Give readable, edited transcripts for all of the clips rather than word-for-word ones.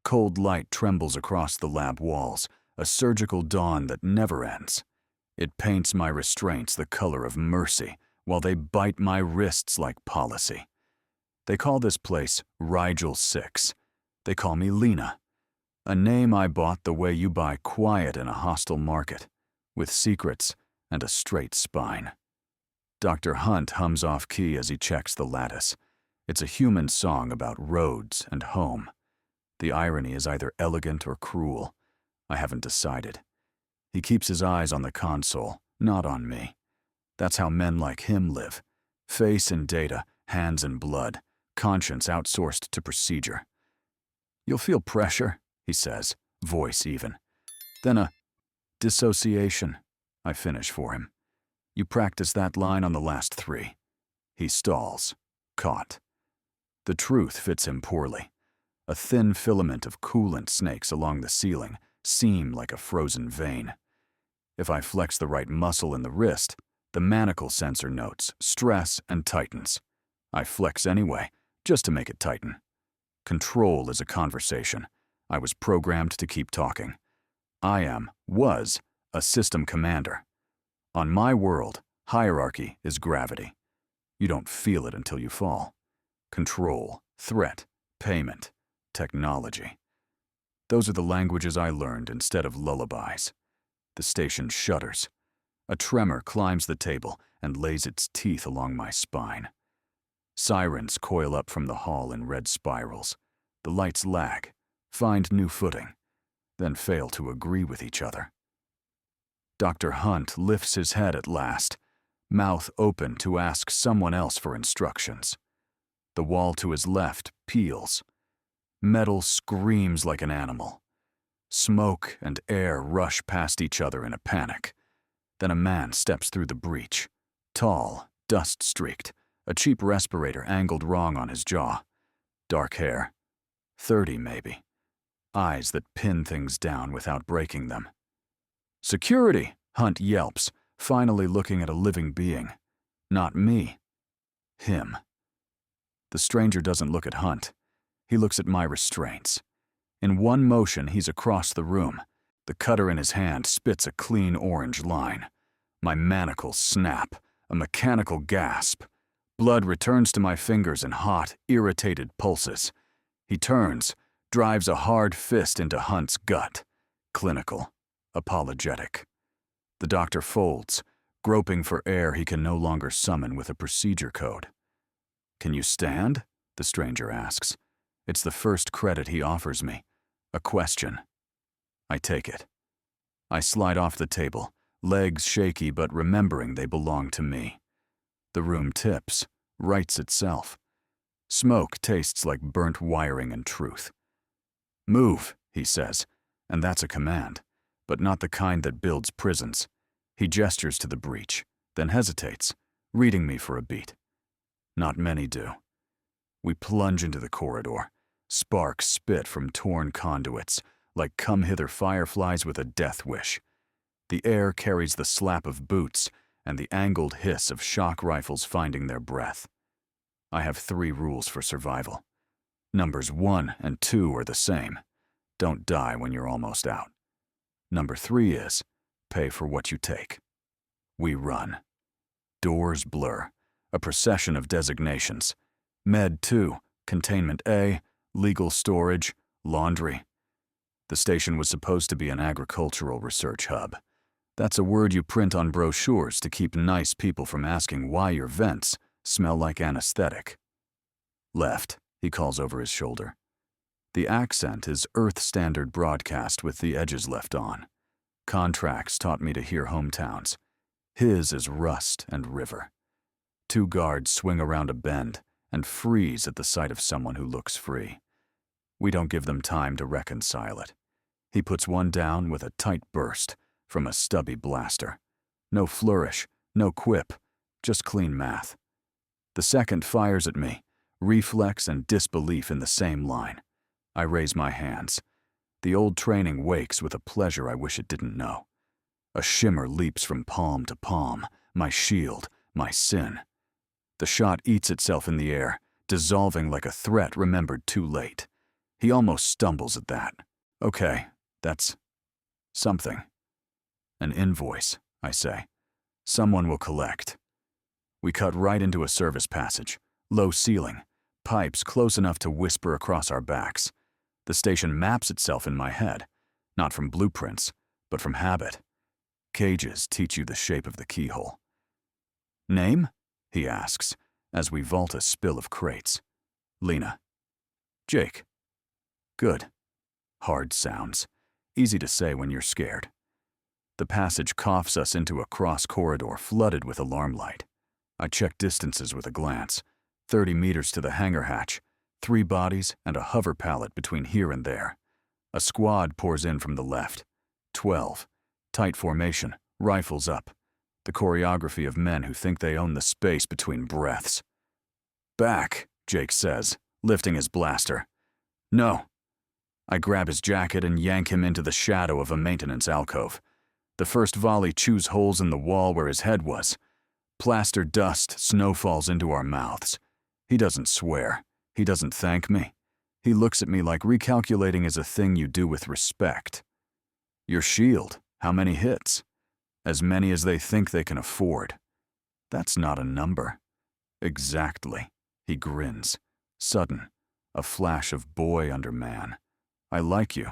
Cold light trembles across the lab walls, a surgical dawn that never ends. It paints my restraints the color of mercy, while they bite my wrists like policy. They call this place Rigel 6. They call me Lena. A name I bought the way you buy quiet in a hostile market, with secrets and a straight spine. Dr. Hunt hums off key as he checks the lattice. It's a human song about roads and home. The irony is either elegant or cruel. I haven't decided. He keeps his eyes on the console, not on me. That's how men like him live. Face in data, hands in blood, conscience outsourced to procedure. You'll feel pressure, he says, voice even. Then a dissociation, I finish for him. You practice that line on the last 3. He stalls, caught. The truth fits him poorly. A thin filament of coolant snakes along the ceiling, seam like a frozen vein. If I flex the right muscle in the wrist, the manacle sensor notes stress and tightens. I flex anyway, just to make it tighten. Control is a conversation. I was programmed to keep talking. Was, a system commander. On my world, hierarchy is gravity. You don't feel it until you fall. Control, threat, payment, technology. Those are the languages I learned instead of lullabies. The station shudders. A tremor climbs the table and lays its teeth along my spine. Sirens coil up from the hall in red spirals. The lights lag, find new footing, then fail to agree with each other. Dr. Hunt lifts his head at last, mouth open to ask someone else for instructions. The wall to his left peels. Metal screams like an animal. Smoke and air rush past each other in a panic. Then a man steps through the breach. Tall, dust-streaked, a cheap respirator angled wrong on his jaw. Dark hair. 30 maybe. Eyes that pin things down without breaking them. Security, Hunt yelps, finally looking at a living being. Not me. Him. The stranger doesn't look at Hunt. He looks at my restraints. In one motion, he's across the room. The cutter in his hand spits a clean orange line. My manacles snap, a mechanical gasp. Blood returns to my fingers in hot, irritated pulses. He turns, drives a hard fist into Hunt's gut. Clinical, apologetic. The doctor folds, groping for air he can no longer summon with a procedure code. Can you stand? The stranger asks. It's the first credit he offers me. A question. I take it. I slide off the table, legs shaky but remembering they belong to me. The room tips, rights itself. Smoke tastes like burnt wiring and truth. Move, he says, and that's a command, but not the kind that builds prisons. He gestures to the breach, then hesitates, reading me for a beat. Not many do. We plunge into the corridor. Sparks spit from torn conduits, like come-hither fireflies with a death wish. The air carries the slap of boots and the angled hiss of shock rifles finding their breath. I have 3 rules for survival. Numbers 1 and 2 are the same. Don't die when you're almost out. Number 3 is, pay for what you take. We run. Doors blur, a procession of designations. Med 2, Containment A, legal storage, laundry. The station was supposed to be an agricultural research hub. That's a word you print on brochures to keep nice people from asking why your vents smell like anesthetic. Left, he calls over his shoulder. The accent is Earth Standard broadcast with the edges left on. Contracts taught me to hear hometowns. His is rust and river. 2 guards swing around a bend and freeze at the sight of someone who looks free. We don't give them time to reconcile it. He puts one down with a tight burst from a stubby blaster. No flourish, no quip, just clean math. The second fires at me, reflex and disbelief in the same line. I raise my hands. The old training wakes with a pleasure I wish it didn't know. A shimmer leaps from palm to palm, my shield, my sin. The shot eats itself in the air, dissolving like a threat remembered too late. He almost stumbles at that. Okay, that's something. An invoice, I say. Someone will collect. We cut right into a service passage, low ceiling, pipes close enough to whisper across our backs. The station maps itself in my head, not from blueprints, but from habit. Cages teach you the shape of the keyhole. Name? He asks, as we vault a spill of crates. Lena. Jake. Good. Hard sounds. Easy to say when you're scared. The passage coughs us into a cross corridor flooded with alarm light. I check distances with a glance. 30 meters to the hangar hatch, 3 bodies and a hover pallet between here and there. A squad pours in from the left. 12. Tight formation, rifles up. The choreography of men who think they own the space between breaths. Back, Jake says, lifting his blaster. No. I grab his jacket and yank him into the shadow of a maintenance alcove. The first volley chews holes in the wall where his head was. Plaster dust snowfalls into our mouths. He doesn't swear. He doesn't thank me. He looks at me like recalculating is a thing you do with respect. Your shield, how many hits? As many as they think they can afford. That's not a number. Exactly. He grins. Sudden. A flash of boy under man. I like you.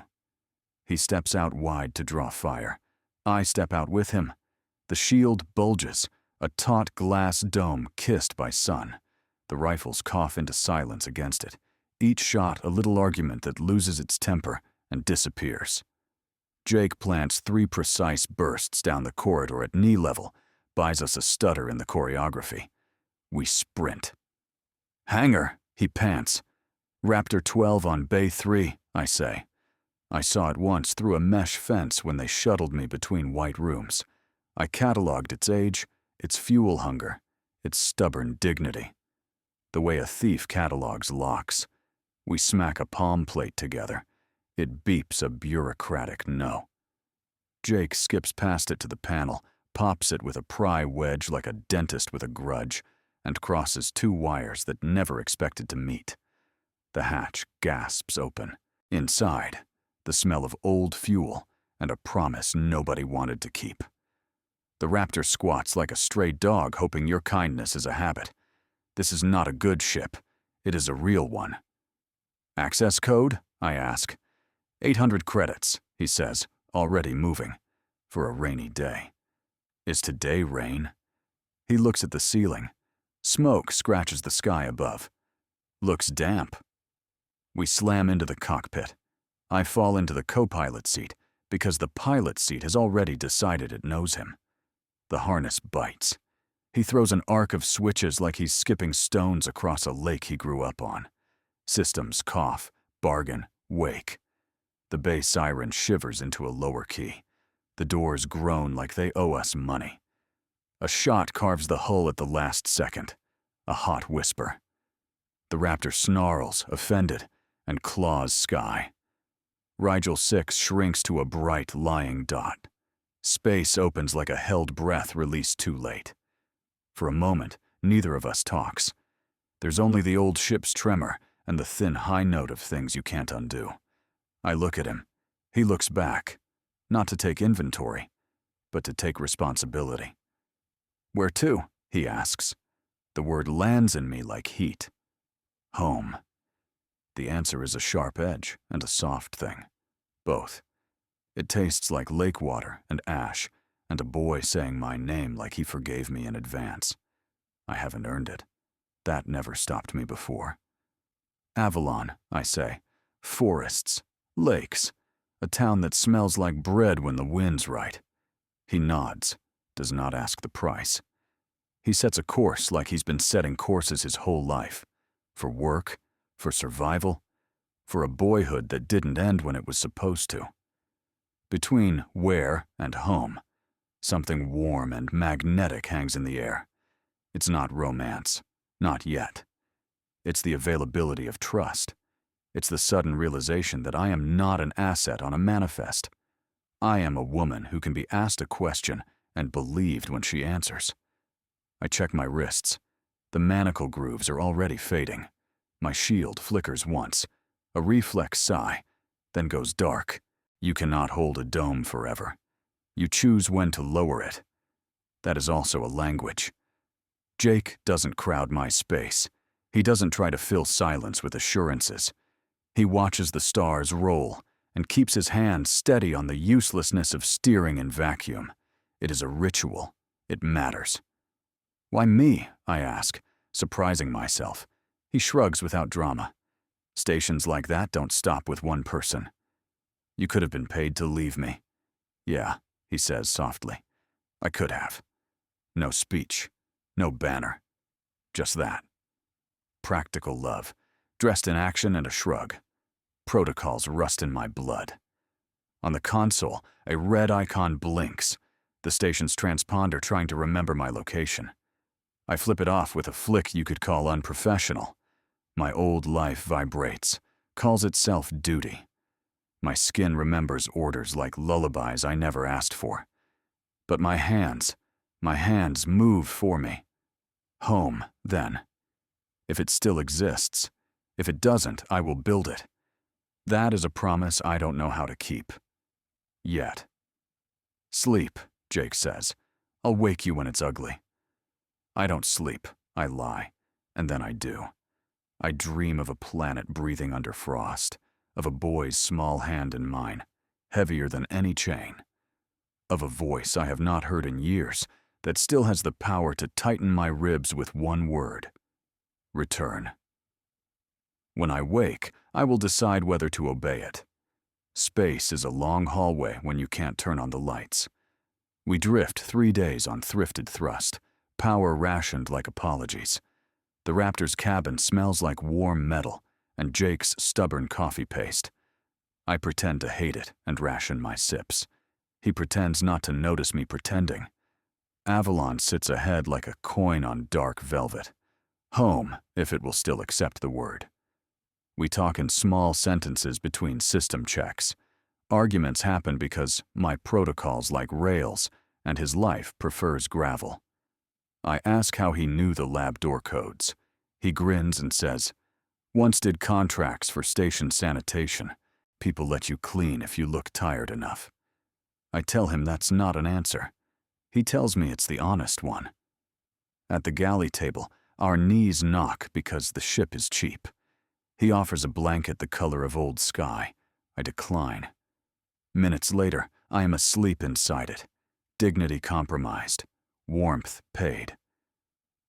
He steps out wide to draw fire. I step out with him. The shield bulges, a taut glass dome kissed by sun. The rifles cough into silence against it. Each shot a little argument that loses its temper and disappears. Jake plants 3 precise bursts down the corridor at knee level, buys us a stutter in the choreography. We sprint. Hangar, he pants. Raptor 12 on Bay 3, I say. I saw it once through a mesh fence when they shuttled me between white rooms. I cataloged its age, its fuel hunger, its stubborn dignity. The way a thief catalogs locks. We smack a palm plate together. It beeps a bureaucratic no. Jake skips past it to the panel, pops it with a pry wedge like a dentist with a grudge, and crosses 2 wires that never expected to meet. The hatch gasps open. Inside, the smell of old fuel and a promise nobody wanted to keep. The Raptor squats like a stray dog hoping your kindness is a habit. This is not a good ship. It is a real one. Access code? I ask. 800 credits, he says, already moving. For a rainy day. Is today rain? He looks at the ceiling. Smoke scratches the sky above. Looks damp. We slam into the cockpit. I fall into the co-pilot seat because the pilot seat has already decided it knows him. The harness bites. He throws an arc of switches like he's skipping stones across a lake he grew up on. Systems cough, bargain, wake. The bay siren shivers into a lower key. The doors groan like they owe us money. A shot carves the hull at the last second. A hot whisper. The Raptor snarls, offended, and claws sky. Rigel 6 shrinks to a bright, lying dot. Space opens like a held breath released too late. For a moment, neither of us talks. There's only the old ship's tremor and the thin high note of things you can't undo. I look at him. He looks back, not to take inventory, but to take responsibility. Where to? He asks. The word lands in me like heat. Home. The answer is a sharp edge and a soft thing. Both. It tastes like lake water and ash and a boy saying my name like he forgave me in advance. I haven't earned it. That never stopped me before. Avalon, I say. Forests. Lakes. A town that smells like bread when the wind's right. He nods, does not ask the price. He sets a course like he's been setting courses his whole life. For work, for survival, for a boyhood that didn't end when it was supposed to. Between where and home, something warm and magnetic hangs in the air. It's not romance, not yet. It's the availability of trust. It's the sudden realization that I am not an asset on a manifest. I am a woman who can be asked a question and believed when she answers. I check my wrists. The manacle grooves are already fading. My shield flickers once. A reflex sigh, then goes dark. You cannot hold a dome forever. You choose when to lower it. That is also a language. Jake doesn't crowd my space. He doesn't try to fill silence with assurances. He watches the stars roll and keeps his hand steady on the uselessness of steering in vacuum. It is a ritual. It matters. Why me? I ask, surprising myself. He shrugs without drama. Stations like that don't stop with one person. You could have been paid to leave me. Yeah, he says softly. I could have. No speech. No banner. Just that. Practical love, dressed in action and a shrug. Protocols rust in my blood. On the console, a red icon blinks, the station's transponder trying to remember my location. I flip it off with a flick you could call unprofessional. My old life vibrates, calls itself duty. My skin remembers orders like lullabies I never asked for. But my hands move for me. Home, then. If it still exists. If it doesn't, I will build it. That is a promise I don't know how to keep. Yet. Sleep, Jake says. I'll wake you when it's ugly. I don't sleep, I lie, and then I do. I dream of a planet breathing under frost, of a boy's small hand in mine, heavier than any chain, of a voice I have not heard in years that still has the power to tighten my ribs with one word: return. When I wake, I will decide whether to obey it. Space is a long hallway when you can't turn on the lights. We drift 3 days on thrifted thrust, power rationed like apologies. The Raptor's cabin smells like warm metal and Jake's stubborn coffee paste. I pretend to hate it and ration my sips. He pretends not to notice me pretending. Avalon sits ahead like a coin on dark velvet. Home, if it will still accept the word. We talk in small sentences between system checks. Arguments happen because my protocol's like rails and his life prefers gravel. I ask how he knew the lab door codes. He grins and says, "Once did contracts for station sanitation. People let you clean if you look tired enough." I tell him that's not an answer. He tells me it's the honest one. At the galley table, our knees knock because the ship is cheap. He offers a blanket the color of old sky. I decline. Minutes later, I am asleep inside it. Dignity compromised. Warmth paid.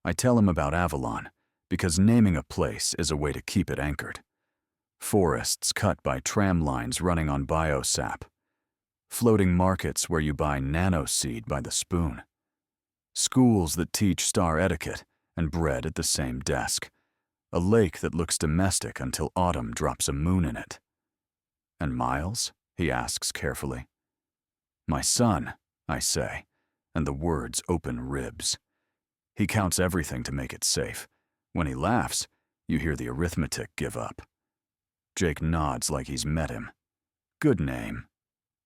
I tell him about Avalon, because naming a place is a way to keep it anchored. Forests cut by tram lines running on biosap. Floating markets where you buy nanoseed by the spoon. Schools that teach star etiquette and bread at the same desk. A lake that looks domestic until autumn drops a moon in it. And Miles? He asks carefully. My son, I say, and the words open ribs. He counts everything to make it safe. When he laughs, you hear the arithmetic give up. Jake nods like he's met him. Good name.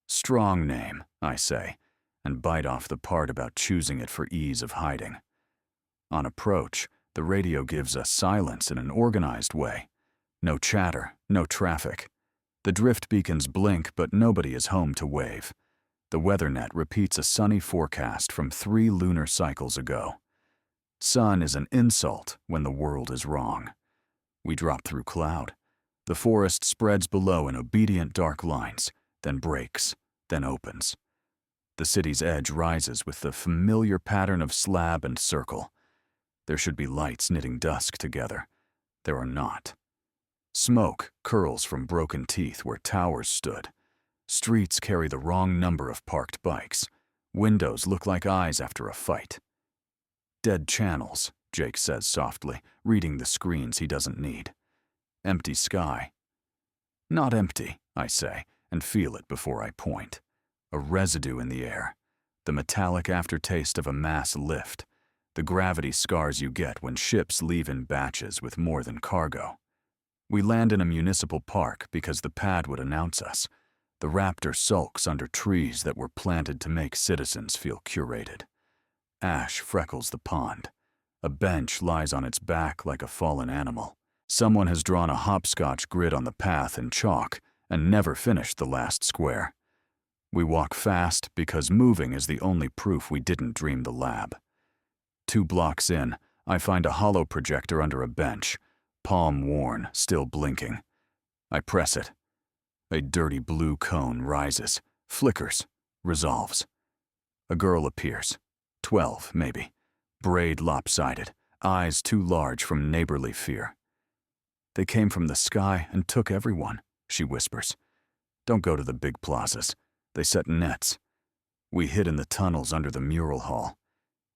Strong name, I say, and bite off the part about choosing it for ease of hiding. On approach, the radio gives us silence in an organized way. No chatter, no traffic. The drift beacons blink, but nobody is home to wave. The WeatherNet repeats a sunny forecast from 3 lunar cycles ago. Sun is an insult when the world is wrong. We drop through cloud. The forest spreads below in obedient dark lines, then breaks, then opens. The city's edge rises with the familiar pattern of slab and circle. There should be lights knitting dusk together. There are not. Smoke curls from broken teeth where towers stood. Streets carry the wrong number of parked bikes. Windows look like eyes after a fight. Dead channels, Jake says softly, reading the screens he doesn't need. Empty sky. Not empty, I say, and feel it before I point. A residue in the air. The metallic aftertaste of a mass lift. The gravity scars you get when ships leave in batches with more than cargo. We land in a municipal park because the pad would announce us. The Raptor sulks under trees that were planted to make citizens feel curated. Ash freckles the pond. A bench lies on its back like a fallen animal. Someone has drawn a hopscotch grid on the path in chalk and never finished the last square. We walk fast because moving is the only proof we didn't dream the lab. 2 blocks in, I find a hollow projector under a bench, palm worn, still blinking. I press it. A dirty blue cone rises, flickers, resolves. A girl appears. 12, maybe. Braid lopsided, eyes too large from neighborly fear. "They came from the sky and took everyone," she whispers. "Don't go to the big plazas. They set nets. We hid in the tunnels under the mural hall.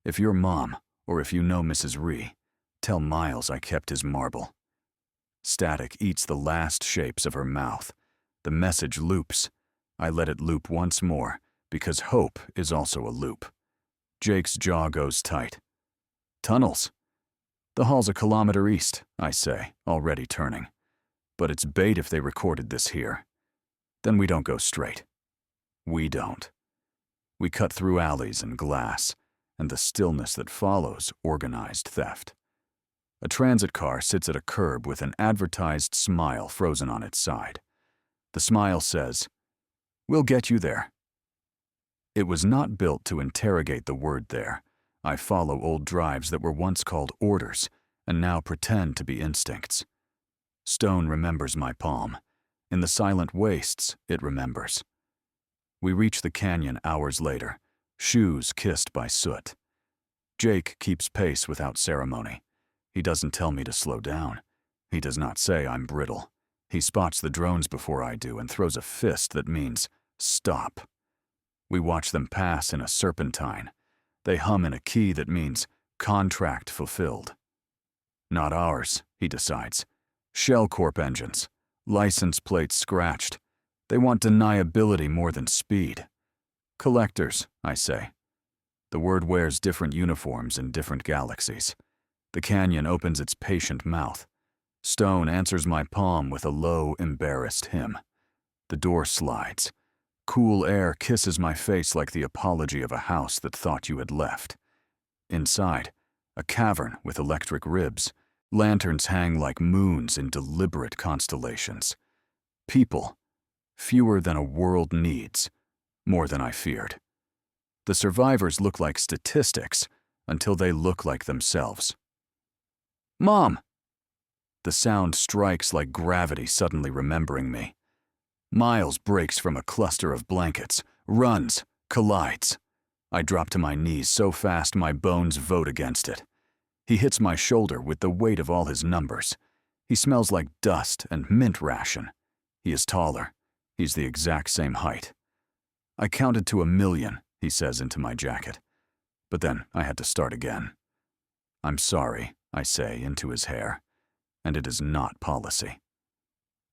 If you're Mom, or if you know Mrs. Rhee, tell Miles I kept his marble." Static eats the last shapes of her mouth. The message loops. I let it loop once more, because hope is also a loop. Jake's jaw goes tight. "Tunnels. The hall's a kilometer east," I say, already turning. "But it's bait if they recorded this here. Then we don't go straight." We don't. We cut through alleys and glass, and the stillness that follows organized theft. A transit car sits at a curb with an advertised smile frozen on its side. The smile says, "We'll get you there." It was not built to interrogate the word there. I follow old drives that were once called orders and now pretend to be instincts. Stone remembers my palm. In the silent wastes, it remembers. We reach the canyon hours later, shoes kissed by soot. Jake keeps pace without ceremony. He doesn't tell me to slow down. He does not say I'm brittle. He spots the drones before I do and throws a fist that means stop. We watch them pass in a serpentine. They hum in a key that means contract fulfilled. Not ours, he decides. Shell Corp engines. License plates scratched. They want deniability more than speed. Collectors, I say. The word wears different uniforms in different galaxies. The canyon opens its patient mouth. Stone answers my palm with a low, embarrassed hymn. The door slides. Cool air kisses my face like the apology of a house that thought you had left. Inside, a cavern with electric ribs. Lanterns hang like moons in deliberate constellations. People, fewer than a world needs, more than I feared. The survivors look like statistics until they look like themselves. "Mom!" The sound strikes like gravity suddenly remembering me. Miles breaks from a cluster of blankets, runs, collides. I drop to my knees so fast my bones vote against it. He hits my shoulder with the weight of all his numbers. He smells like dust and mint ration. He is taller. He's the exact same height. "I counted to 1,000,000, he says into my jacket. But then I had to start again. "I'm sorry," I say into his hair, and it is not policy.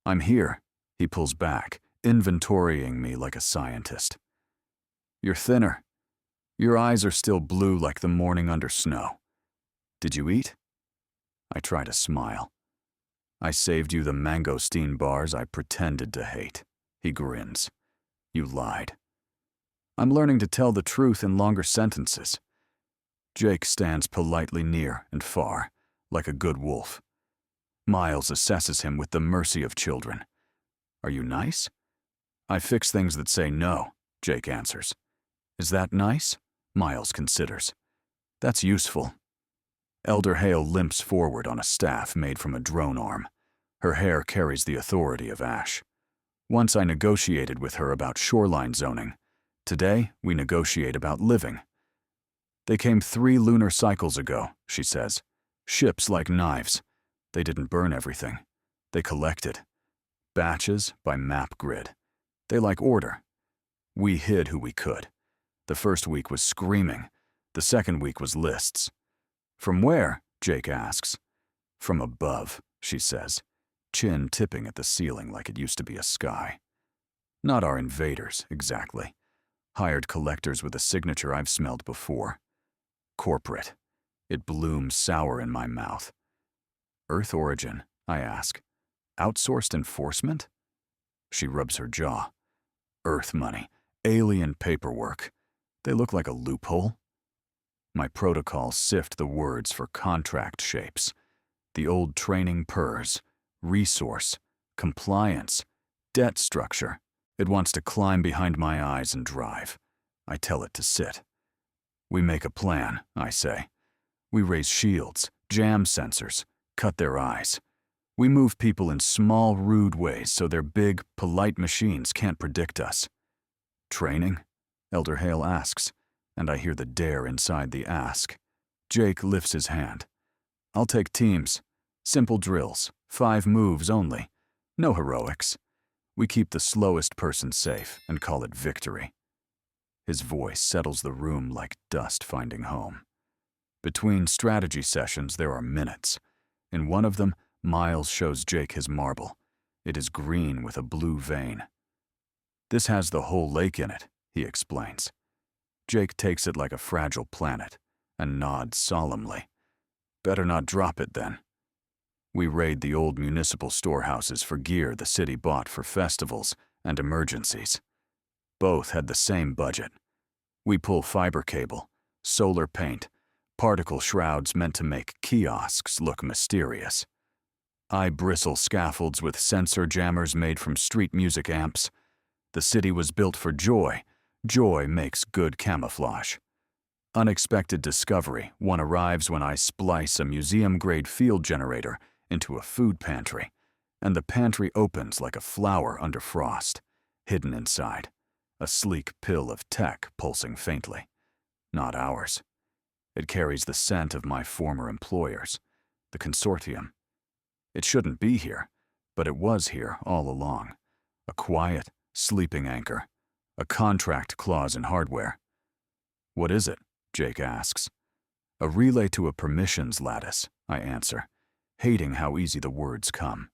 "I'm here," he pulls back, inventorying me like a scientist. "You're thinner. Your eyes are still blue like the morning under snow. Did you eat?" I try to smile. "I saved you the mangosteen bars I pretended to hate." He grins. "You lied." I'm learning to tell the truth in longer sentences. Jake stands politely near and far, like a good wolf. Miles assesses him with the mercy of children. "Are you nice?" "I fix things that say no," Jake answers. "Is that nice?" Miles considers. "That's useful." Elder Hale limps forward on a staff made from a drone arm. Her hair carries the authority of ash. Once I negotiated with her about shoreline zoning. Today, we negotiate about living. "They came 3 lunar cycles ago," she says. "Ships like knives. They didn't burn everything. They collected. Batches by map grid. They like order. We hid who we could. The first week was screaming. The second week was lists." "From where?" Jake asks. "From above," she says, chin tipping at the ceiling like it used to be a sky. Not our invaders, exactly. Hired collectors with a signature I've smelled before. Corporate. It blooms sour in my mouth. "Earth origin?" I ask. "Outsourced enforcement?" She rubs her jaw. "Earth money. Alien paperwork. They look like a loophole." My protocols sift the words for contract shapes. The old training purrs, resource, compliance, debt structure. It wants to climb behind my eyes and drive. I tell it to sit. We make a plan, I say. We raise shields, jam sensors, cut their eyes. We move people in small, rude ways so their big, polite machines can't predict us. Training? Elder Hale asks, and I hear the dare inside the ask. Jake lifts his hand. I'll take teams. Simple drills, 5 moves only. No heroics. We keep the slowest person safe and call it victory. His voice settles the room like dust finding home. Between strategy sessions, there are minutes. In one of them, Miles shows Jake his marble. It is green with a blue vein. This has the whole lake in it, he explains. Jake takes it like a fragile planet and nods solemnly. Better not drop it then. We raid the old municipal storehouses for gear the city bought for festivals and emergencies. Both had the same budget. We pull fiber cable, solar paint, particle shrouds meant to make kiosks look mysterious. I bristle scaffolds with sensor jammers made from street music amps. The city was built for joy. Joy makes good camouflage. Unexpected discovery, one arrives when I splice a museum-grade field generator into a food pantry, and the pantry opens like a flower under frost, hidden inside, a sleek pill of tech pulsing faintly. Not ours. It carries the scent of my former employers, the consortium. It shouldn't be here, but it was here all along. A quiet, sleeping anchor, a contract clause in hardware. What is it? Jake asks. A relay to a permissions lattice, I answer, hating how easy the words come.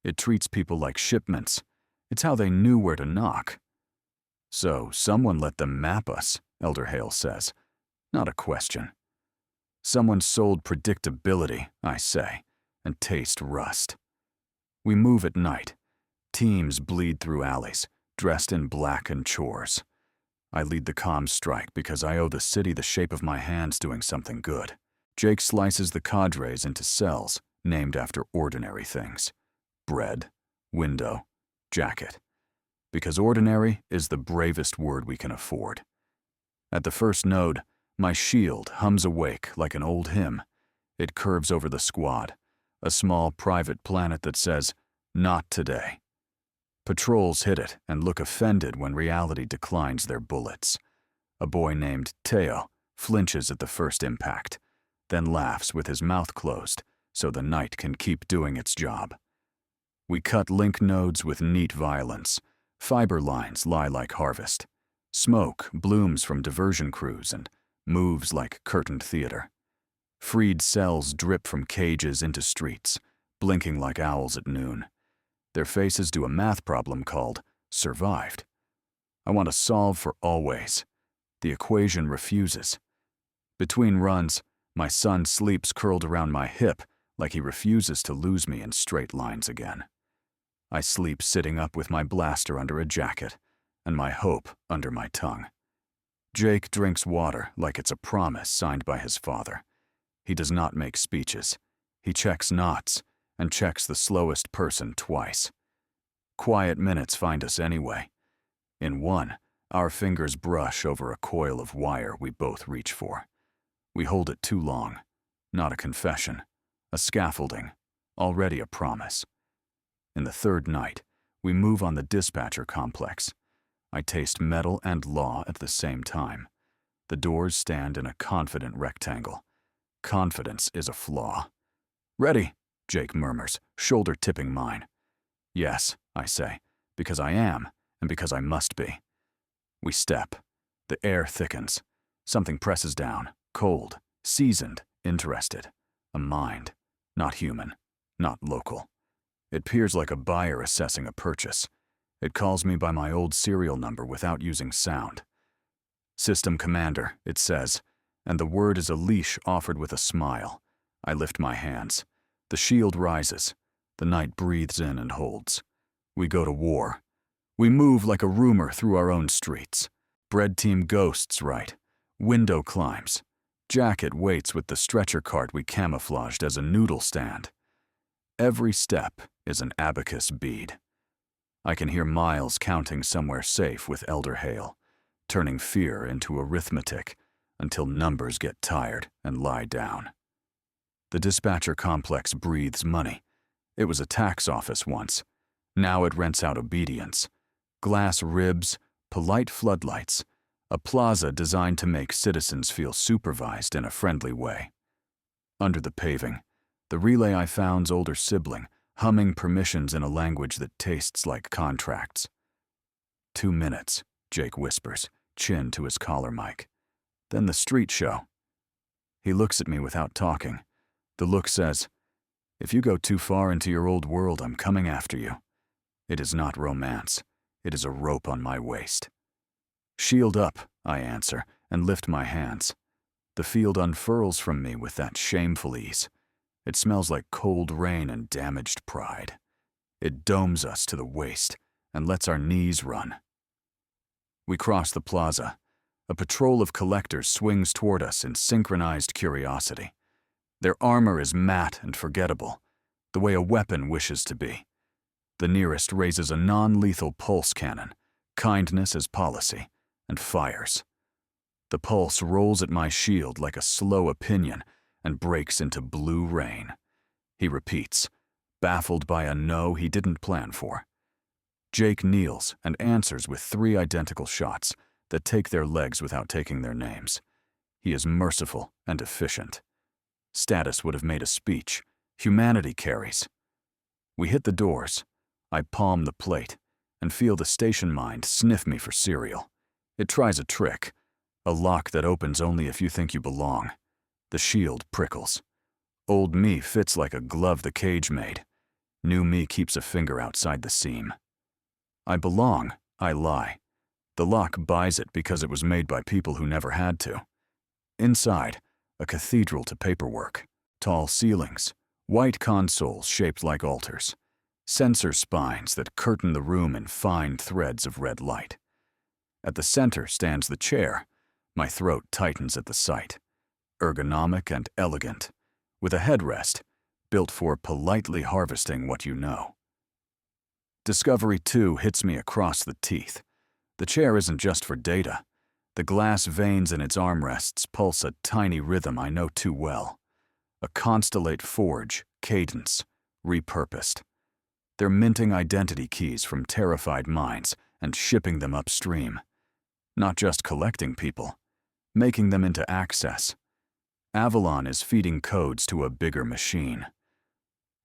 It treats people like shipments. It's how they knew where to knock. So someone let them map us, Elder Hale says. Not a question. Someone sold predictability, I say, and taste rust. We move at night. Teams bleed through alleys, dressed in black and chores. I lead the comms strike because I owe the city the shape of my hands doing something good. Jake slices the cadres into cells named after ordinary things. Bread, window, jacket. Because ordinary is the bravest word we can afford. At the first node, my shield hums awake like an old hymn. It curves over the squad, a small private planet that says, "Not today." Patrols hit it and look offended when reality declines their bullets. A boy named Teo flinches at the first impact, then laughs with his mouth closed so the night can keep doing its job. We cut link nodes with neat violence. Fiber lines lie like harvest. Smoke blooms from diversion crews and moves like curtained theater. Freed cells drip from cages into streets, blinking like owls at noon. Their faces do a math problem called survived. I want to solve for always. The equation refuses. Between runs, my son sleeps curled around my hip like he refuses to lose me in straight lines again. I sleep sitting up with my blaster under a jacket and my hope under my tongue. Jake drinks water like it's a promise signed by his father. He does not make speeches. He checks knots and checks the slowest person twice. Quiet minutes find us anyway. In one, our fingers brush over a coil of wire we both reach for. We hold it too long. Not a confession, a scaffolding, already a promise. In the third night, we move on the dispatcher complex. I taste metal and law at the same time. The doors stand in a confident rectangle. Confidence is a flaw. "Ready," Jake murmurs, shoulder tipping mine. "Yes," I say, because I am, and because I must be. We step. The air thickens. Something presses down, cold, seasoned, interested. A mind, not human, not local. It peers like a buyer assessing a purchase. It calls me by my old serial number without using sound. "System Commander," it says, and the word is a leash offered with a smile. I lift my hands. The shield rises. The night breathes in and holds. We go to war. We move like a rumor through our own streets. Bread team ghosts right. Window climbs. Jacket waits with the stretcher cart we camouflaged as a noodle stand. Every step is an abacus bead. I can hear Miles counting somewhere safe with Elder Hale, turning fear into arithmetic until numbers get tired and lie down. The dispatcher complex breathes money. It was a tax office once. Now it rents out obedience. Glass ribs, polite floodlights, a plaza designed to make citizens feel supervised in a friendly way. Under the paving, the relay I found's older sibling, humming permissions in a language that tastes like contracts. 2 minutes, Jake whispers, chin to his collar mic. Then the street show. He looks at me without talking. The look says, "If you go too far into your old world, I'm coming after you." It is not romance. It is a rope on my waist. "Shield up," I answer, and lift my hands. The field unfurls from me with that shameful ease. It smells like cold rain and damaged pride. It domes us to the waist and lets our knees run. We cross the plaza. A patrol of collectors swings toward us in synchronized curiosity. Their armor is matte and forgettable, the way a weapon wishes to be. The nearest raises a non-lethal pulse cannon, kindness as policy, and fires. The pulse rolls at my shield like a slow opinion and breaks into blue rain. He repeats, baffled by a no he didn't plan for. Jake kneels and answers with 3 identical shots that take their legs without taking their names. He is merciful and efficient. Status would have made a speech. Humanity carries. We hit the doors. I palm the plate and feel the station mind sniff me for cereal. It tries a trick, a lock that opens only if you think you belong. The shield prickles. Old me fits like a glove the cage made. New me keeps a finger outside the seam. I belong, I lie. The lock buys it because it was made by people who never had to. Inside, a cathedral to paperwork. Tall ceilings, white consoles shaped like altars, sensor spines that curtain the room in fine threads of red light. At the center stands the chair. My throat tightens at the sight. Ergonomic and elegant, with a headrest built for politely harvesting what you know. Discovery 2 hits me across the teeth. The chair isn't just for data. The glass veins in its armrests pulse a tiny rhythm I know too well. A constellate forge, cadence, repurposed. They're minting identity keys from terrified minds and shipping them upstream. Not just collecting people, making them into access. Avalon is feeding codes to a bigger machine.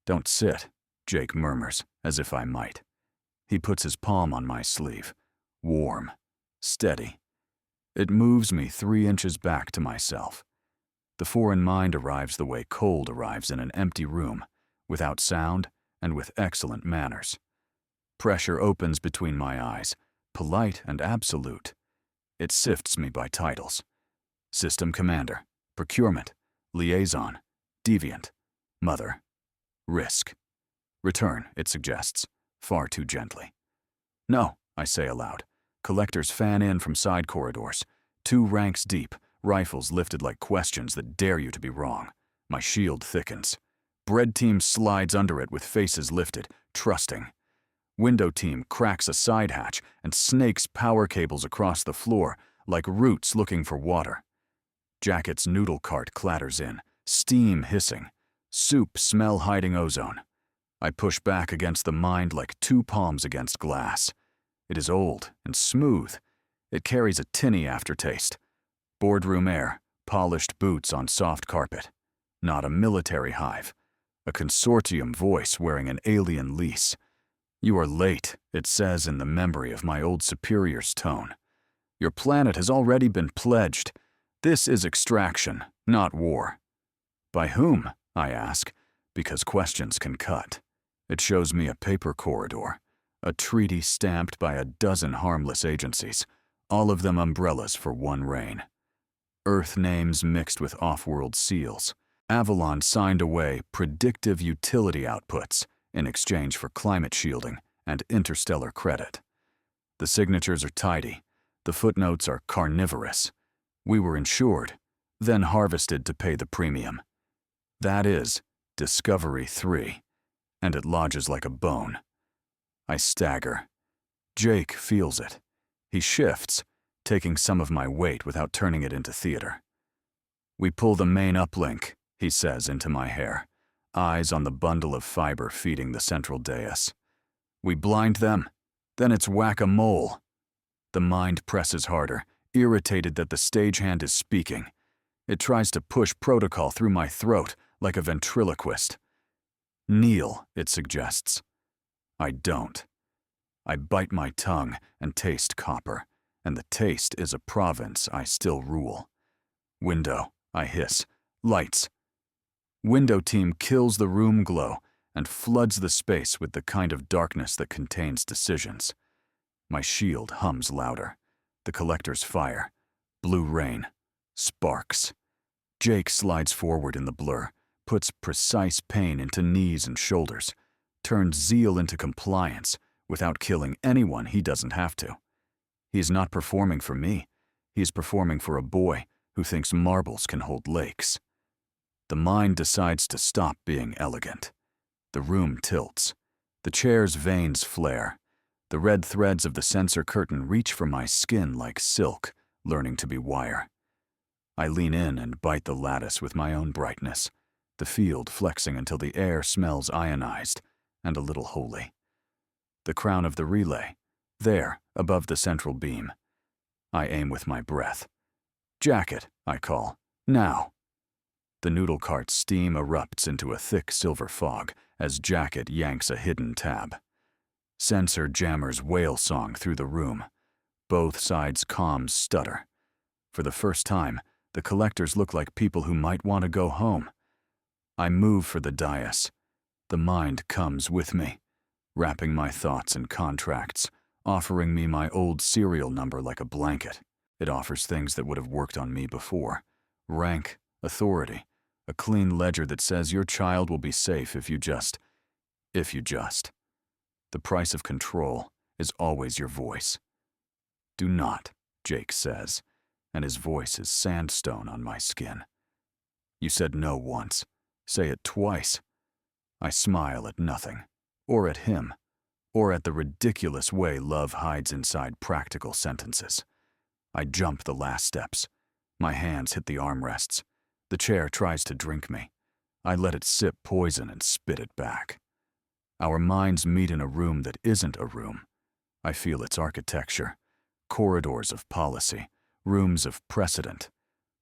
"Don't sit," Jake murmurs, as if I might. He puts his palm on my sleeve. Warm, steady. It moves me 3 inches back to myself. The foreign mind arrives the way cold arrives in an empty room, without sound and with excellent manners. Pressure opens between my eyes, polite and absolute. It sifts me by titles. System Commander, Procurement, Liaison, Deviant, Mother, Risk. Return, it suggests, far too gently. "No," I say aloud. Collectors fan in from side corridors, 2 ranks deep, rifles lifted like questions that dare you to be wrong. My shield thickens. Bread team slides under it with faces lifted, trusting. Window team cracks a side hatch and snakes power cables across the floor like roots looking for water. Jacket's noodle cart clatters in, steam hissing, soup smell hiding ozone. I push back against the mind like 2 palms against glass. It is old and smooth. It carries a tinny aftertaste. Boardroom air, polished boots on soft carpet. Not a military hive. A consortium voice wearing an alien lease. "You are late," it says in the memory of my old superior's tone. "Your planet has already been pledged. This is extraction, not war." "By whom?" I ask, because questions can cut. It shows me a paper corridor, a treaty stamped by a dozen harmless agencies, all of them umbrellas for one reign. Earth names mixed with off-world seals. Avalon signed away predictive utility outputs in exchange for climate shielding and interstellar credit. The signatures are tidy. The footnotes are carnivorous. We were insured, then harvested to pay the premium. That is Discovery 3, and it lodges like a bone. I stagger. Jake feels it. He shifts, taking some of my weight without turning it into theater. We pull the main uplink, he says into my hair, eyes on the bundle of fiber feeding the central dais. We blind them, then it's whack-a-mole. The mind presses harder, irritated that the stagehand is speaking. It tries to push protocol through my throat like a ventriloquist. Kneel, it suggests. I don't. I bite my tongue and taste copper, and the taste is a province I still rule. Window, I hiss. Lights. Window team kills the room glow and floods the space with the kind of darkness that contains decisions. My shield hums louder. The collectors fire. Blue rain. Sparks. Jake slides forward in the blur, puts precise pain into knees and shoulders, turns zeal into compliance without killing anyone he doesn't have to. He is not performing for me. He is performing for a boy who thinks marbles can hold lakes. The mind decides to stop being elegant. The room tilts. The chair's veins flare. The red threads of the sensor curtain reach for my skin like silk, learning to be wire. I lean in and bite the lattice with my own brightness, the field flexing until the air smells ionized and a little holy. The crown of the relay, there, above the central beam. I aim with my breath. Jacket, I call. Now. The noodle cart's steam erupts into a thick silver fog as Jacket yanks a hidden tab. Sensor jammers whale song through the room. Both sides' comms stutter. For the first time, the collectors look like people who might want to go home. I move for the dais. The mind comes with me, wrapping my thoughts in contracts, offering me my old serial number like a blanket. It offers things that would have worked on me before. Rank, authority, a clean ledger that says your child will be safe if you just. The price of control is always your voice. Do not, Jake says, and his voice is sandstone on my skin. You said no once. Say it twice. I smile at nothing, or at him, or at the ridiculous way love hides inside practical sentences. I jump the last steps. My hands hit the armrests. The chair tries to drink me. I let it sip poison and spit it back. Our minds meet in a room that isn't a room. I feel its architecture, corridors of policy, rooms of precedent,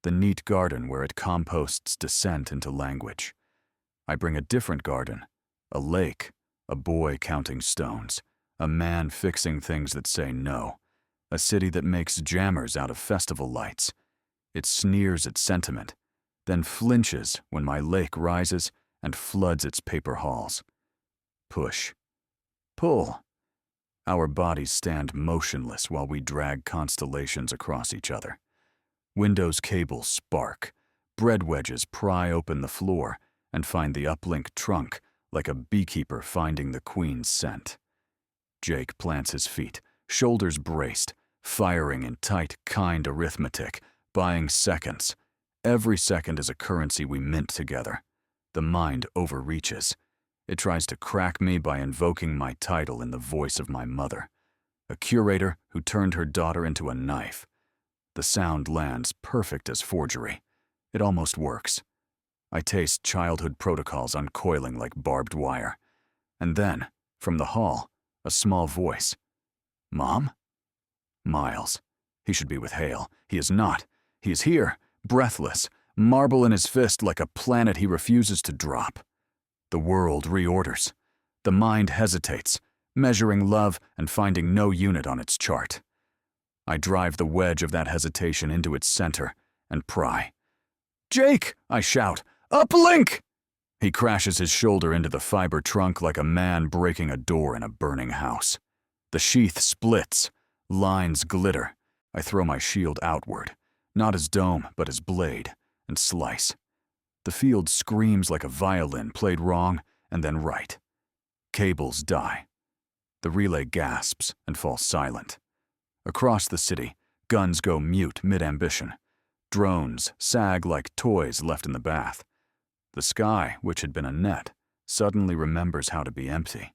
the neat garden where it composts dissent into language. I bring a different garden, a lake, a boy counting stones, a man fixing things that say no, a city that makes jammers out of festival lights. It sneers at sentiment, then flinches when my lake rises and floods its paper halls. Push. Pull. Our bodies stand motionless while we drag constellations across each other. Windows cables spark. Bread wedges pry open the floor and find the uplink trunk like a beekeeper finding the queen's scent. Jake plants his feet, shoulders braced, firing in tight, kind arithmetic, buying seconds. Every second is a currency we mint together. The mind overreaches. It tries to crack me by invoking my title in the voice of my mother, a curator who turned her daughter into a knife. The sound lands perfect as forgery. It almost works. I taste childhood protocols uncoiling like barbed wire. And then, from the hall, a small voice. Mom? Miles. He should be with Hale. He is not. He is here, breathless, marble in his fist like a planet he refuses to drop. The world reorders. The mind hesitates, measuring love and finding no unit on its chart. I drive the wedge of that hesitation into its center and pry. Jake! I shout. Uplink! He crashes his shoulder into the fiber trunk like a man breaking a door in a burning house. The sheath splits. Lines glitter. I throw my shield outward, not as dome, but as blade, and slice. The field screams like a violin played wrong and then right. Cables die. The relay gasps and falls silent. Across the city, guns go mute mid-ambition. Drones sag like toys left in the bath. The sky, which had been a net, suddenly remembers how to be empty.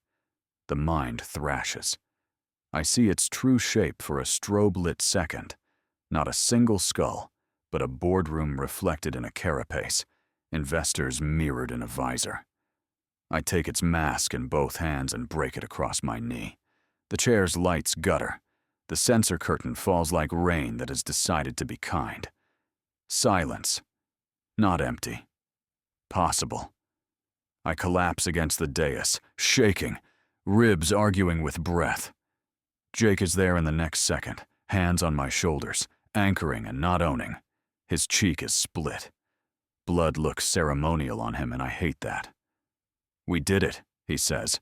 The mind thrashes. I see its true shape for a strobe-lit second. Not a single skull, but a boardroom reflected in a carapace, investors mirrored in a visor. I take its mask in both hands and break it across my knee. The chair's lights gutter. The censor curtain falls like rain that has decided to be kind. Silence. Not empty. Possible. I collapse against the dais, shaking, ribs arguing with breath. Jake is there in the next second, hands on my shoulders, anchoring and not owning. His cheek is split. Blood looks ceremonial on him, and I hate that. "We did it," he says,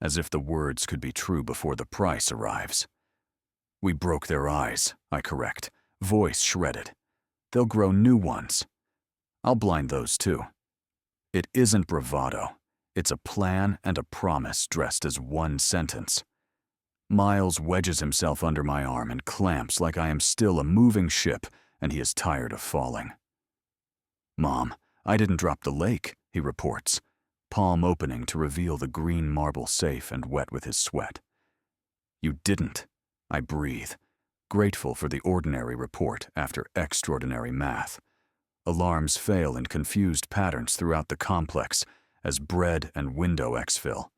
as if the words could be true before the price arrives. "We broke their eyes," I correct, voice shredded. "They'll grow new ones. I'll blind those too." It isn't bravado. It's a plan and a promise dressed as one sentence. Miles wedges himself under my arm and clamps like I am still a moving ship and he is tired of falling. "Mom, I didn't drop the lake," he reports, palm opening to reveal the green marble safe and wet with his sweat. "You didn't," I breathe, grateful for the ordinary report after extraordinary math. Alarms fail in confused patterns throughout the complex as bread and window exfil.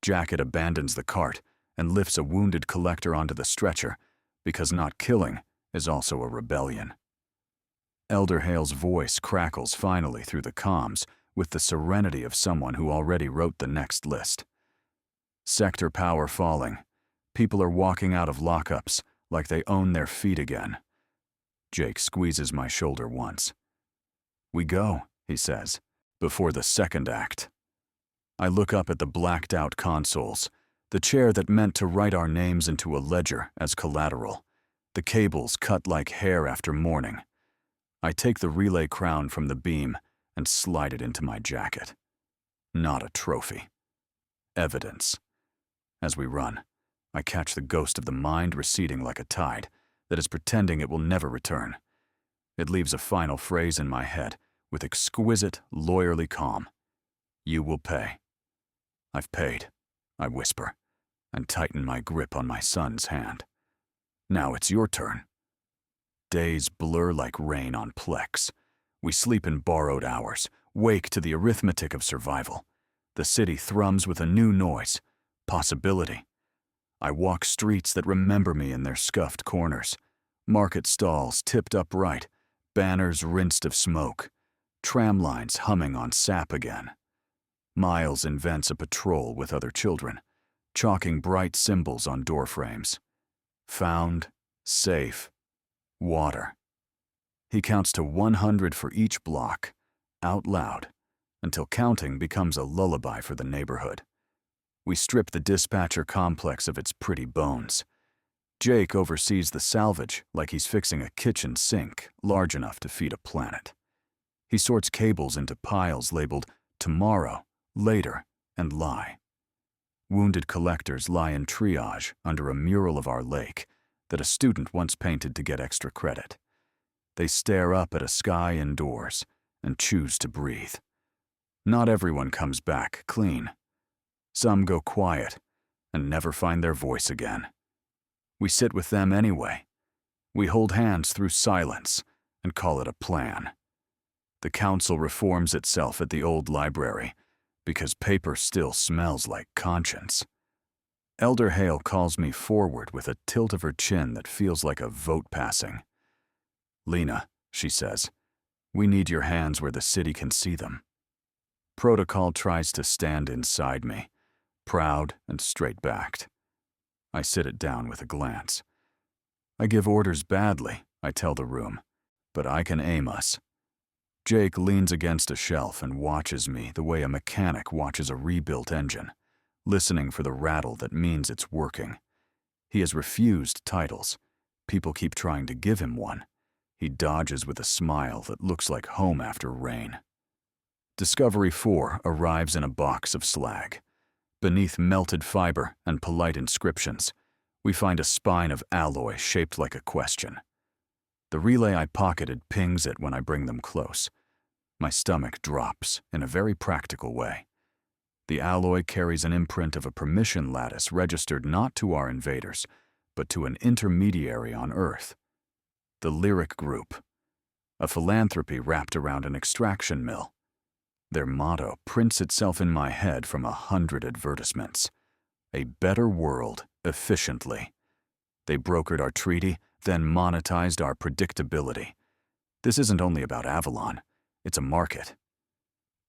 Jacket abandons the cart and lifts a wounded collector onto the stretcher because not killing is also a rebellion. Elder Hale's voice crackles finally through the comms with the serenity of someone who already wrote the next list. Sector power falling. People are walking out of lockups like they own their feet again. Jake squeezes my shoulder once. "We go," he says, before the second act. I look up at the blacked-out consoles, the chair that meant to write our names into a ledger as collateral, the cables cut like hair after mourning. I take the relay crown from the beam and slide it into my jacket. Not a trophy. Evidence. As we run, I catch the ghost of the mind receding like a tide that is pretending it will never return. It leaves a final phrase in my head with exquisite, lawyerly calm. "You will pay." "I've paid," I whisper, and tighten my grip on my son's hand. "Now it's your turn." Days blur like rain on Plex. We sleep in borrowed hours, wake to the arithmetic of survival. The city thrums with a new noise, possibility. I walk streets that remember me in their scuffed corners. Market stalls tipped upright, banners rinsed of smoke, tram lines humming on sap again. Miles invents a patrol with other children, chalking bright symbols on doorframes. Found, safe, water. He counts to 100 for each block, out loud, until counting becomes a lullaby for the neighborhood. We strip the dispatcher complex of its pretty bones. Jake oversees the salvage like he's fixing a kitchen sink large enough to feed a planet. He sorts cables into piles labeled tomorrow, later, and lie. Wounded collectors lie in triage under a mural of our lake that a student once painted to get extra credit. They stare up at a sky indoors and choose to breathe. Not everyone comes back clean. Some go quiet and never find their voice again. We sit with them anyway. We hold hands through silence and call it a plan. The council reforms itself at the old library because paper still smells like conscience. Elder Hale calls me forward with a tilt of her chin that feels like a vote passing. "Lena," she says, "we need your hands where the city can see them." Protocol tries to stand inside me, proud and straight-backed. I sit it down with a glance. I give orders badly, I tell the room, but I can aim us. Jake leans against a shelf and watches me the way a mechanic watches a rebuilt engine, listening for the rattle that means it's working. He has refused titles. People keep trying to give him one. He dodges with a smile that looks like home after rain. Discovery 4 arrives in a box of slag. Beneath melted fiber and polite inscriptions, we find a spine of alloy shaped like a question. The relay I pocketed pings it when I bring them close. My stomach drops in a very practical way. The alloy carries an imprint of a permission lattice registered not to our invaders, but to an intermediary on Earth. The Lyric Group, a philanthropy wrapped around an extraction mill. Their motto prints itself in my head from 100 advertisements. A better world, efficiently. They brokered our treaty, then monetized our predictability. This isn't only about Avalon, it's a market.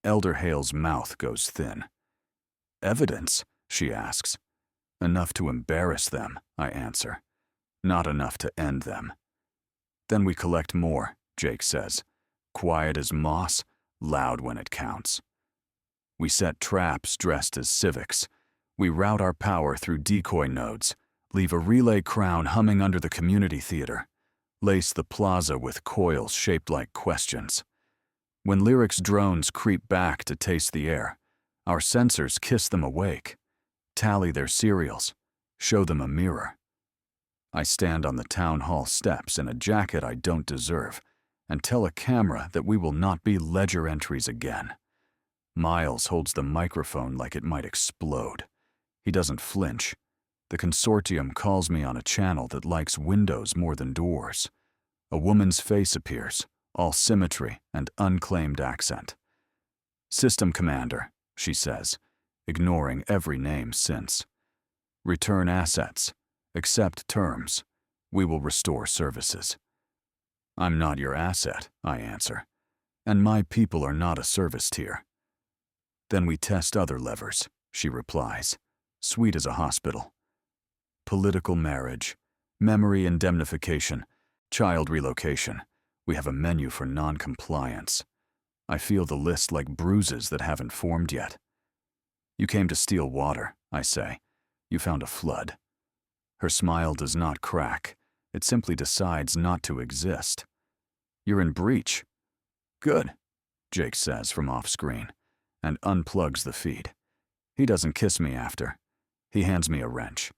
Elder Hale's mouth goes thin. Evidence? She asks. Enough to embarrass them, I answer. Not enough to end them. Then we collect more, Jake says. Quiet as moss, loud when it counts. We set traps dressed as civics. We route our power through decoy nodes, leave a relay crown humming under the community theater, lace the plaza with coils shaped like questions. When Lyric's drones creep back to taste the air, our sensors kiss them awake, tally their serials, show them a mirror. I stand on the town hall steps in a jacket I don't deserve and tell a camera that we will not be ledger entries again. Miles holds the microphone like it might explode. He doesn't flinch. The consortium calls me on a channel that likes windows more than doors. A woman's face appears, all symmetry and unclaimed accent. System Commander, she says, ignoring every name since. Return assets. Accept terms. We will restore services. I'm not your asset, I answer, and my people are not a service tier. Then we test other levers, she replies, sweet as a hospital. Political marriage, memory indemnification, child relocation. We have a menu for non-compliance. I feel the list like bruises that haven't formed yet. You came to steal water, I say. You found a flood. Her smile does not crack. It simply decides not to exist. You're in breach. Good, Jake says from off-screen, and unplugs the feed. He doesn't kiss me after. He hands me a wrench.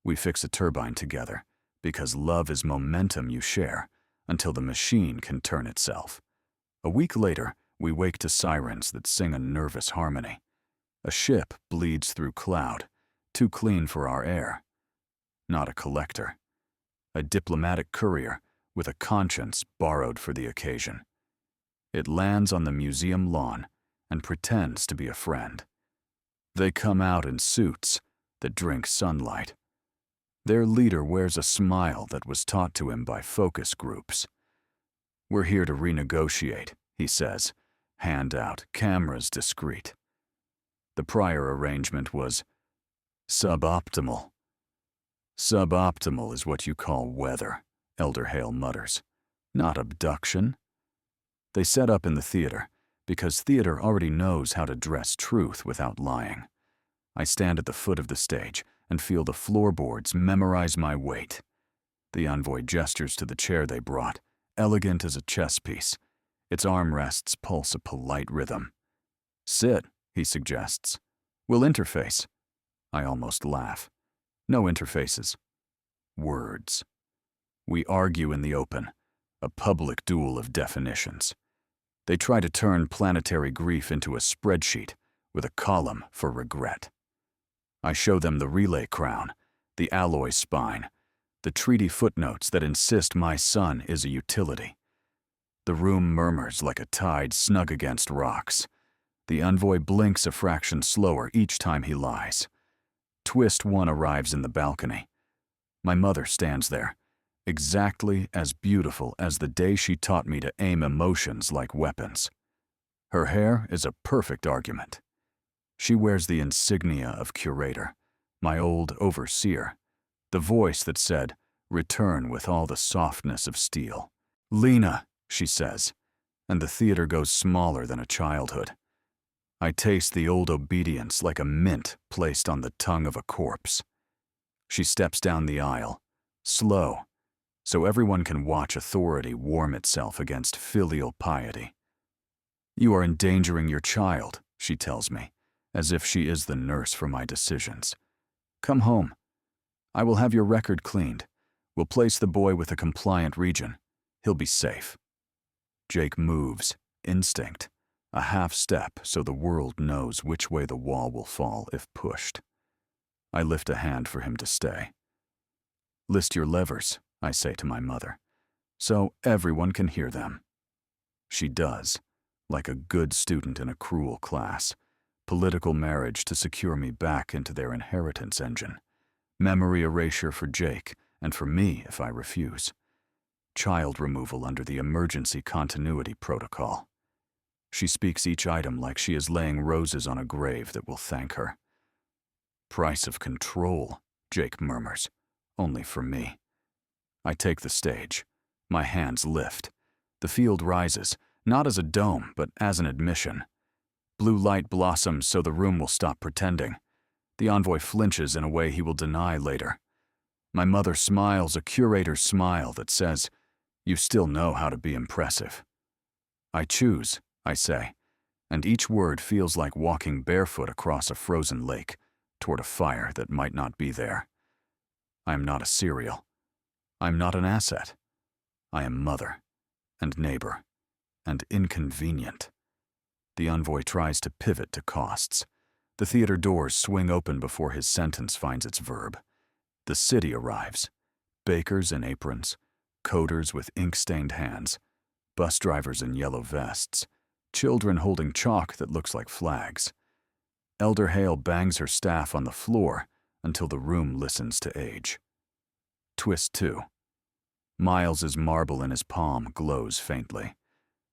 We fix a turbine together, because love is momentum you share, until the machine can turn itself. A week later, we wake to sirens that sing a nervous harmony. A ship bleeds through cloud, too clean for our air. Not a collector. A diplomatic courier with a conscience borrowed for the occasion. It lands on the museum lawn and pretends to be a friend. They come out in suits that drink sunlight. Their leader wears a smile that was taught to him by focus groups. We're here to renegotiate, he says, hand out, cameras discreet. The prior arrangement was suboptimal. Suboptimal is what you call weather, Elder Hale mutters, not abduction. They set up in the theater, because theater already knows how to dress truth without lying. I stand at the foot of the stage and feel the floorboards memorize my weight. The envoy gestures to the chair they brought, elegant as a chess piece. Its armrests pulse a polite rhythm. Sit, he suggests. We'll interface. I almost laugh. No interfaces. Words. We argue in the open, a public duel of definitions. They try to turn planetary grief into a spreadsheet with a column for regret. I show them the relay crown, the alloy spine, the treaty footnotes that insist my son is a utility. The room murmurs like a tide snug against rocks. The envoy blinks a fraction slower each time he lies. Twist 1 arrives in the balcony. My mother stands there, exactly as beautiful as the day she taught me to aim emotions like weapons. Her hair is a perfect argument. She wears the insignia of curator, my old overseer, the voice that said, "Return with all the softness of steel." "Lena," she says, and the theater goes smaller than a childhood. I taste the old obedience like a mint placed on the tongue of a corpse. She steps down the aisle, slow, so everyone can watch authority warm itself against filial piety. "You are endangering your child," she tells me, as if she is the nurse for my decisions. "Come home. I will have your record cleaned. We'll place the boy with a compliant region. He'll be safe. Jake moves, instinct, a half step so the world knows which way the wall will fall if pushed. I lift a hand for him to stay. List your levers, I say to my mother, so everyone can hear them. She does, like a good student in a cruel class. Political marriage to secure me back into their inheritance engine. Memory erasure for Jake, and for me if I refuse. Child removal under the emergency continuity protocol. She speaks each item like she is laying roses on a grave that will thank her. Price of control, Jake murmurs, only for me. I take the stage. My hands lift. The field rises, not as a dome, but as an admission. Blue light blossoms so the room will stop pretending. The envoy flinches in a way he will deny later. My mother smiles a curator's smile that says, "You still know how to be impressive." I choose, I say, and each word feels like walking barefoot across a frozen lake toward a fire that might not be there. I am not a cereal. I am not an asset. I am mother, and neighbor, and inconvenient. The envoy tries to pivot to costs. The theater doors swing open before his sentence finds its verb. The city arrives. Bakers in aprons, coders with ink-stained hands, bus drivers in yellow vests, children holding chalk that looks like flags. Elder Hale bangs her staff on the floor until the room listens to age. Twist 2. Miles's marble in his palm glows faintly.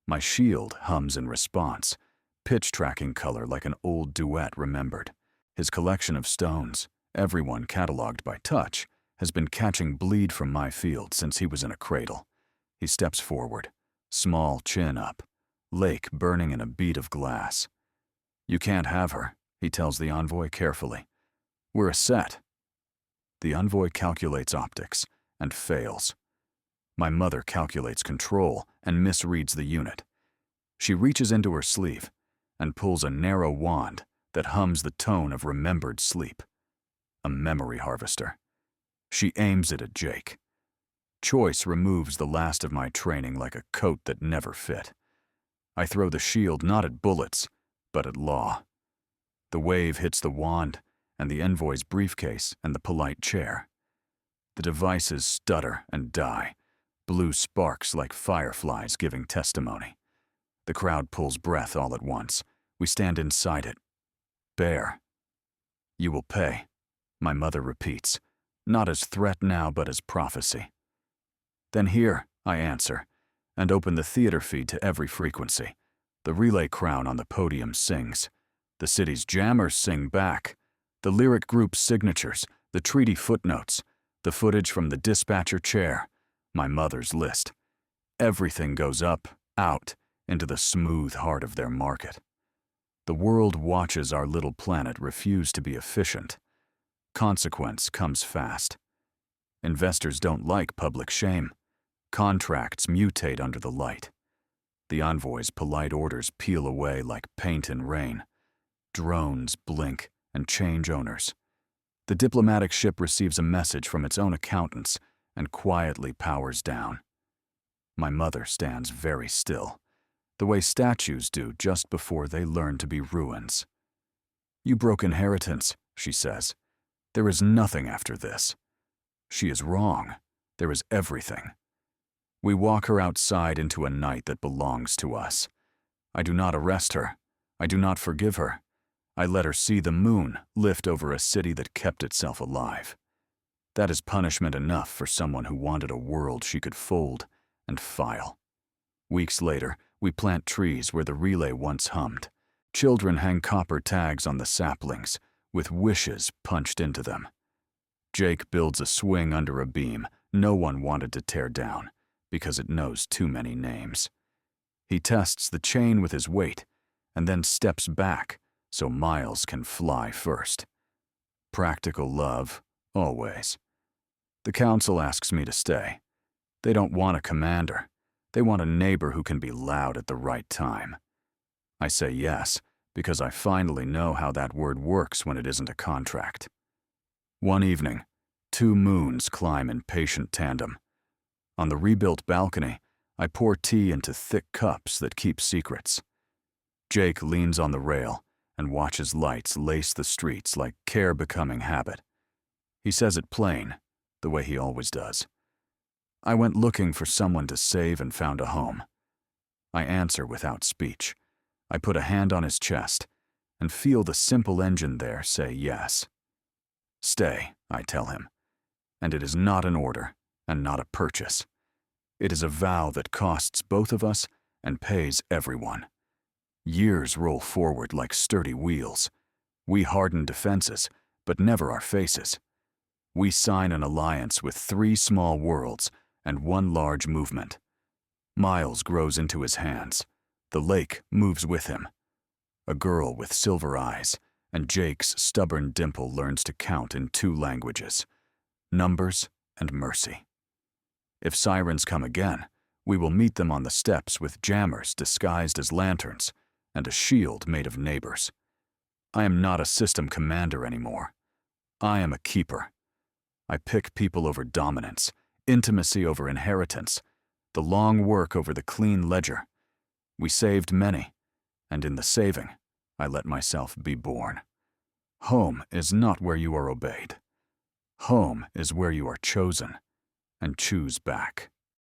My shield hums in response, pitch-tracking color like an old duet remembered. His collection of stones, everyone cataloged by touch, has been catching bleed from my field since he was in a cradle. He steps forward, small chin up, lake burning in a bead of glass. "You can't have her," he tells the envoy carefully. "We're a set." The envoy calculates optics and fails. My mother calculates control and misreads the unit. She reaches into her sleeve and pulls a narrow wand that hums the tone of remembered sleep. A memory harvester. She aims it at Jake. Choice removes the last of my training like a coat that never fit. I throw the shield not at bullets, but at law. The wave hits the wand and the envoy's briefcase and the polite chair. The devices stutter and die, blue sparks like fireflies giving testimony. The crowd pulls breath all at once. We stand inside it. Bare. "You will pay," my mother repeats, not as threat now but as prophecy. "Then here," I answer, and open the theater feed to every frequency. The relay crown on the podium sings. The city's jammers sing back. The lyric group's signatures, the treaty footnotes, the footage from the dispatcher chair, my mother's list. Everything goes up, out, into the smooth heart of their market. The world watches our little planet refuse to be efficient. Consequence comes fast. Investors don't like public shame. Contracts mutate under the light. The envoy's polite orders peel away like paint in rain. Drones blink and change owners. The diplomatic ship receives a message from its own accountants and quietly powers down. My mother stands very still, the way statues do just before they learn to be ruins. "You broke inheritance," she says. "There is nothing after this." She is wrong. There is everything. We walk her outside into a night that belongs to us. I do not arrest her. I do not forgive her. I let her see the moon lift over a city that kept itself alive. That is punishment enough for someone who wanted a world she could fold and file. Weeks later, we plant trees where the relay once hummed. Children hang copper tags on the saplings, with wishes punched into them. Jake builds a swing under a beam no one wanted to tear down, because it knows too many names. He tests the chain with his weight, and then steps back so Miles can fly first. Practical love, always. The council asks me to stay. They don't want a commander. They want a neighbor who can be loud at the right time. I say yes, because I finally know how that word works when it isn't a contract. One evening, 2 moons climb in patient tandem. On the rebuilt balcony, I pour tea into thick cups that keep secrets. Jake leans on the rail and watches lights lace the streets like care-becoming habit. He says it plain, the way he always does. I went looking for someone to save and found a home. I answer without speech. I put a hand on his chest and feel the simple engine there say yes. Stay, I tell him. And it is not an order and not a purchase. It is a vow that costs both of us and pays everyone. Years roll forward like sturdy wheels. We harden defenses, but never our faces. We sign an alliance with 3 small worlds and 1 large movement. Miles grows into his hands. The lake moves with him. A girl with silver eyes, and Jake's stubborn dimple learns to count in 2 languages, numbers and mercy. If sirens come again, we will meet them on the steps with jammers disguised as lanterns and a shield made of neighbors. I am not a system commander anymore. I am a keeper. I pick people over dominance, intimacy over inheritance, the long work over the clean ledger. We saved many, and in the saving, I let myself be born. Home is not where you are obeyed. Home is where you are chosen and choose back.